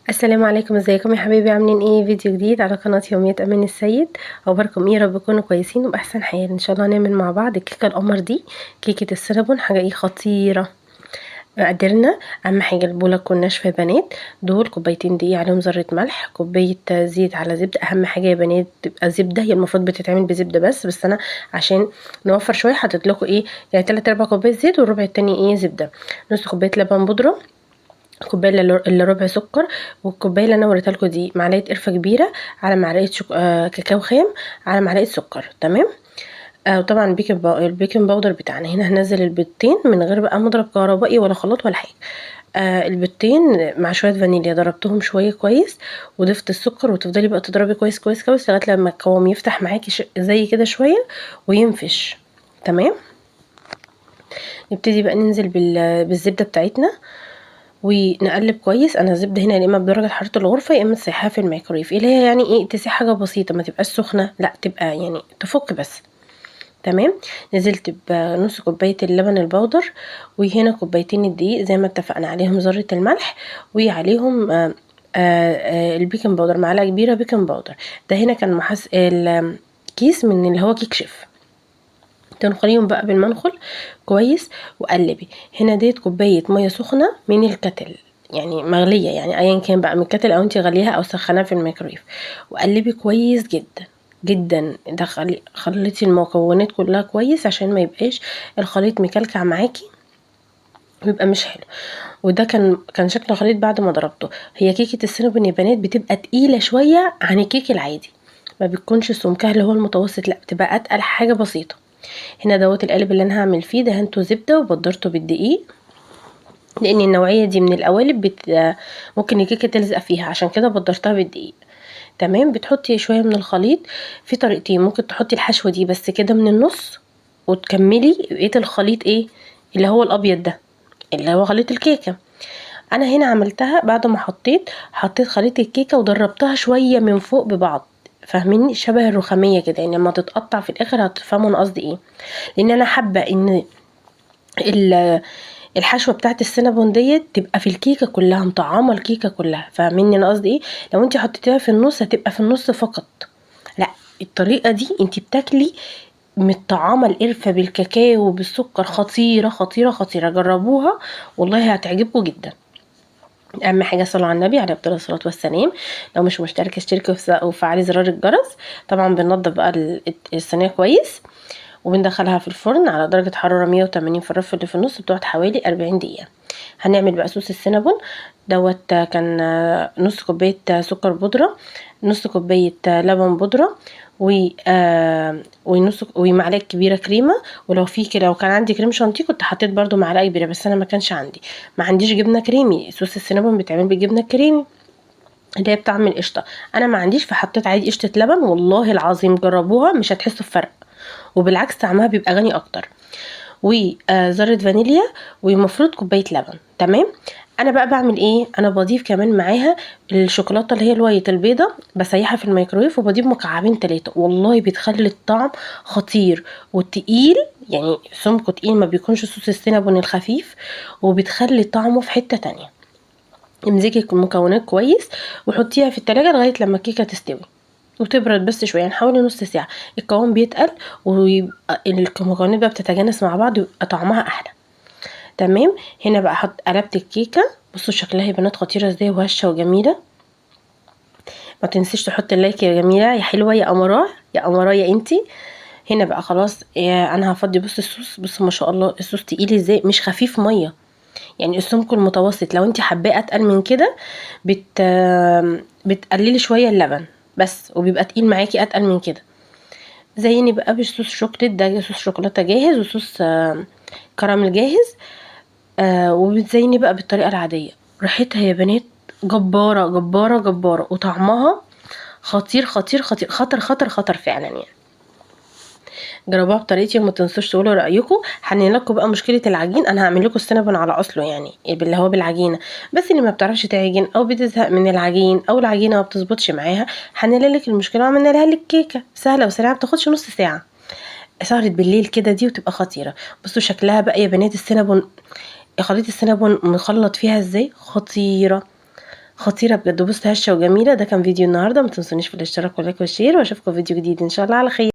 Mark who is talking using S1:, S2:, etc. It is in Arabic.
S1: السلام عليكم، ازيكم يا حبايبي؟ عاملين ايه؟ فيديو جديد على قناة يوميات امان السيد. اخباركم ايه؟ يا رب تكونوا كويسين وباحسن حال ان شاء الله. هنعمل مع بعض الكيكه القمر دي، كيكه السينابون. حاجه ايه خطيره. مقاديرنا: اهم حاجه البوله تكون ناشفه يا بنات، دول كوبايتين دقيق عليهم ذره ملح، كوبايه زيت على زبده. اهم حاجه يا بنات تبقى زبده، هي المفروض بتتعمل بزبده بس انا عشان نوفر شويه حطيت لكم ايه، يعني 3/4 كوبايه زيت والربع التاني ايه زبده. نص كوبايه لبن بودره، كوبايه الا ربع سكر، والكوبايه اللي انا وريتها لكم دي معلقه قرفه كبيره، على معلقه كاكاو خام، على معلقه سكر. تمام. وطبعا البيكنج باودر بتاعنا. هنا هنزل البيضتين من غير بقى مضرب كهربائي ولا خلاط ولا حاجه. البيضتين مع شويه فانيليا، ضربتهم شويه كويس وضفت السكر، وتفضلي بقى تضربي كويس كويس كويس لغايه لما القوام يفتح معاكي زي كده شويه وينفش. تمام. نبتدي بقى ننزل بالزبده بتاعتنا ونقلب كويس. انا الزبده هنا يا اما بدرجه حراره الغرفه يا اما تسيحها في الميكرويف، اللي هي يعني ايه، تسيح حاجه بسيطه، ما تبقاش سخنه، لا تبقى يعني تفك بس. تمام. نزلت بنص كوبايه اللبن البودر، وهنا كوبايتين الدقيق زي ما اتفقنا، عليهم ذره الملح، وعليهم البيكنج باودر، معلقه كبيره بيكنج باودر. ده هنا كان كيس من اللي هو كيك شيف. تنخليهم بقى بالمنخل كويس وقلبي. هنا ديت كوبايه ميه سخنه من الكتل، يعني مغليه، يعني ايا كان بقى من الكتل او انت غليها او سخناها في الميكرويف، وقلبي كويس جدا جدا. خليتي المكونات كلها كويس عشان ما يبقاش الخليط مكلكع معاكي ويبقى مش حلو. وده كان شكل الخليط بعد ما ضربته. هي كيكه السينابون يا بنات بتبقى تقيله شويه عن الكيك العادي، ما بتكونش سمكها اللي هو المتوسط، لا بتبقى اتقل حاجه بسيطه. هنا دوت القالب اللي انا هعمل فيه، دهنته زبده وبدرته بالدقيق، لان النوعيه دي من القوالب ممكن الكيكه تلزق فيها، عشان كده بدرتها بالدقيق. تمام. بتحطي شويه من الخليط في طريقتين، ممكن تحطي الحشوه دي بس كده من النص وتكملي بقيه الخليط ايه، اللي هو الابيض ده اللي هو خليط الكيكه. انا هنا عملتها بعد ما حطيت خليط الكيكه ودربتها شويه من فوق ببعض، فاهميني؟ شبه الرخاميه كده، يعني لما تتقطع في الاخر هتفهموا انا قصدي ايه. لان انا حابه ان الحشوه بتاعت السينابون ديت تبقى في الكيكه كلها، مطعمه الكيكه كلها، فاهميني انا قصدي ايه؟ لو انت حطيتيها في النص هتبقى في النص فقط، لا. الطريقه دي انت بتاكلي مطعمه القرفه بالكاكاو بالسكر، خطيره خطيره خطيره، جربوها والله هتعجبكم جدا. اهم حاجه صلوا على النبي عليه افضل الصلاه والسلام. لو مش مشتركه اشتركي وفعلي زرار الجرس. طبعا بننضف بقى الصينيه كويس، وبندخلها في الفرن على درجة حرارة 180 في الرف اللي في النص، بتقعد حوالي 40 دقيقة. هنعمل بقى صوص السينابون دوت. كان نص كوباية سكر بودرة، نص كوباية لبن بودرة، و ومعلقه كبيره كريمه. لو كان عندي كريم شانتيه كنت حطيت برضو معلقه كبيره، بس انا ما كانش عندي، ما عنديش جبنه كريمي. صوص السينابون بيتعمل بالجبنه الكريمي اللي هي بطعم القشطه، انا ما عنديش، فحطيت عادي قشطه لبن. والله العظيم جربوها مش هتحسوا بفرق، وبالعكس طعمها بيبقى غني اكتر. وذره فانيليا، ومفروض كوبايه لبن. تمام. انا بقى بعمل ايه؟ انا بضيف كمان معاها الشوكولاته اللي هي الوايت البيضه، بسيحها في الميكرويف وبضيف مكعبين 3، والله بتخلي الطعم خطير وتقيل، يعني سمكه تقيل، ما بيكونش صوص السينابون الخفيف، وبتخلي طعمه في حته تانية. امزجي المكونات كويس وحطيها في التلاجة لغايه لما الكيكه تستوي وتبرد بس شويه، يعني حوالي نص ساعه. القوام بيتقل ويبقى المكونات بقى بتتجانس مع بعض ويبقى طعمها احلى. تمام. هنا بقى قلبت الكيكه، بصوا شكلها يا بنات خطيره ازاي وهشه وجميله. ما تنسيش تحط اللايك يا جميله يا حلوه يا قمراء يا قمراء يا انتي. هنا بقى خلاص انا هفضي. بص الصوص، بص ما شاء الله الصوص تقيل ازاي، مش خفيف ميه، يعني السمك المتوسط. لو انت حباه اتقل من كده بتقللي شويه اللبن بس، وبيبقى تقيل معاكي اتقل من كده. زيني بقى بصوص شوكليت، ده صوص شوكولاته جاهز وصوص كراميل جاهز. وبتزيني بقى بالطريقه العاديه. ريحتها يا بنات جباره جباره جباره، وطعمها خطير خطير خطير، خطر خطر خطر فعلا يعني. جربوها بطريقتي وما تنسوش تقولوا رايكم. هنقول لكم بقى مشكله العجين، انا هعمل لكم السينابون على اصله، يعني اللي هو بالعجينه. بس اللي ما بتعرفش تعجن او بتزهق من العجين او العجينه ما بتظبطش معاها، هنحل لك المشكله وعملنا لها لك كيكه سهله وسريعه، ما بتاخدش نص ساعه. سهرة بالليل كده دي وتبقى خطيره. بصوا شكلها بقى يا بنات السينابون، خليط السينابون مخلط فيها ازاي، خطيره خطيرة بجد، بُص هشة وجميلة. ده كان فيديو النهارده، ما تنسونيش في الاشتراك واللايك والشير، واشوفكم في فيديو جديد إن شاء الله على خير.